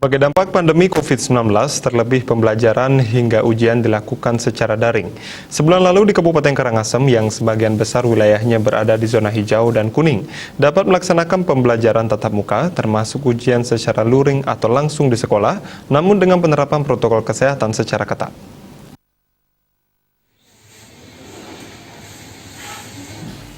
Sebagai dampak pandemi COVID-19, terlebih pembelajaran hingga ujian dilakukan secara daring. Sebulan lalu di Kabupaten Karangasem yang sebagian besar wilayahnya berada di zona hijau dan kuning, dapat melaksanakan pembelajaran tatap muka termasuk ujian secara luring atau langsung di sekolah, namun dengan penerapan protokol kesehatan secara ketat.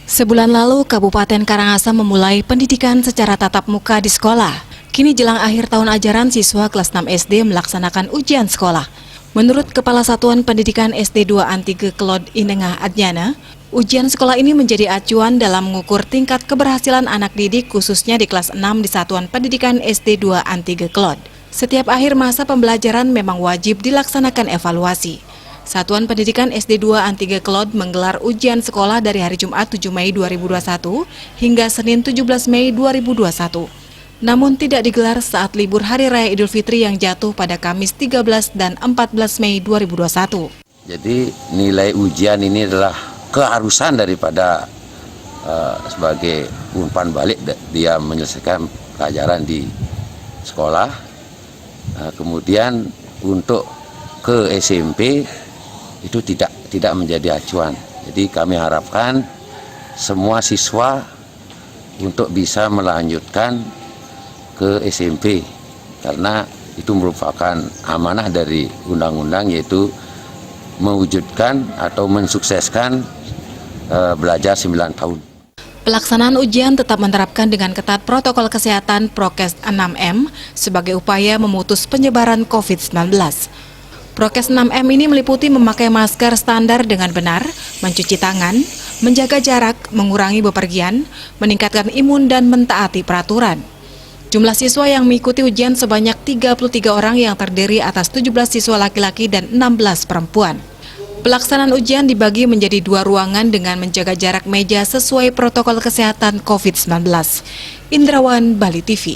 Sebulan lalu, Kabupaten Karangasem memulai pendidikan secara tatap muka di sekolah. Kini jelang akhir tahun ajaran, siswa kelas 6 SD melaksanakan ujian sekolah. Menurut Kepala Satuan Pendidikan SD 2 Antige Kelod Inengah Adnyana, ujian sekolah ini menjadi acuan dalam mengukur tingkat keberhasilan anak didik khususnya di kelas 6 di Satuan Pendidikan SD 2 Antige Kelod. Setiap akhir masa pembelajaran memang wajib dilaksanakan evaluasi. Satuan Pendidikan SD 2 Antige Kelod menggelar ujian sekolah dari hari Jumat 7 Mei 2021 hingga Senin 17 Mei 2021. Namun tidak digelar saat libur Hari Raya Idul Fitri yang jatuh pada Kamis 13 dan 14 Mei 2021. Jadi nilai ujian ini adalah keharusan daripada sebagai umpan balik dia menyelesaikan pelajaran di sekolah. Kemudian untuk ke SMP itu tidak menjadi acuan. Jadi kami harapkan semua siswa untuk bisa melanjutkan ke SMP karena itu merupakan amanah dari undang-undang, yaitu mewujudkan atau mensukseskan belajar 9 tahun. Pelaksanaan ujian tetap menerapkan dengan ketat protokol kesehatan Prokes 6M sebagai upaya memutus penyebaran COVID-19. Prokes 6M ini meliputi memakai masker standar dengan benar, mencuci tangan, menjaga jarak, mengurangi bepergian, meningkatkan imun dan mentaati peraturan. Jumlah siswa yang mengikuti ujian sebanyak 33 orang yang terdiri atas 17 siswa laki-laki dan 16 perempuan. Pelaksanaan ujian dibagi menjadi 2 ruangan dengan menjaga jarak meja sesuai protokol kesehatan COVID-19. Indrawan, Bali TV.